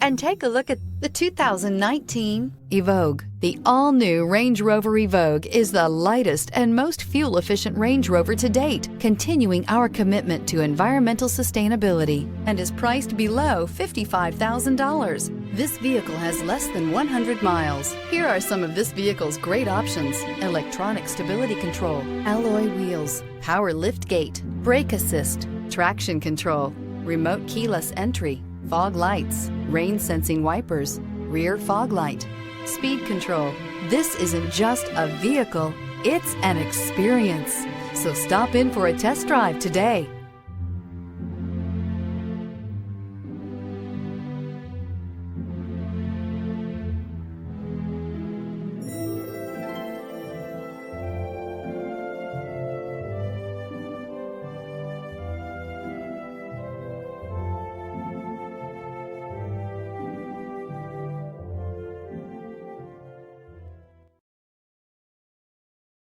and take a look at the 2019 Evoque. The all-new Range Rover Evoque is the lightest and most fuel-efficient Range Rover to date, continuing our commitment to environmental sustainability, and is priced below $55,000. This vehicle has less than 100 miles. Here are some of this vehicle's great options: electronic stability control, alloy wheels, power liftgate, brake assist, traction control, remote keyless entry, fog lights, rain sensing wipers, rear fog light, speed control. This isn't just a vehicle, it's an experience. So stop in for a test drive today.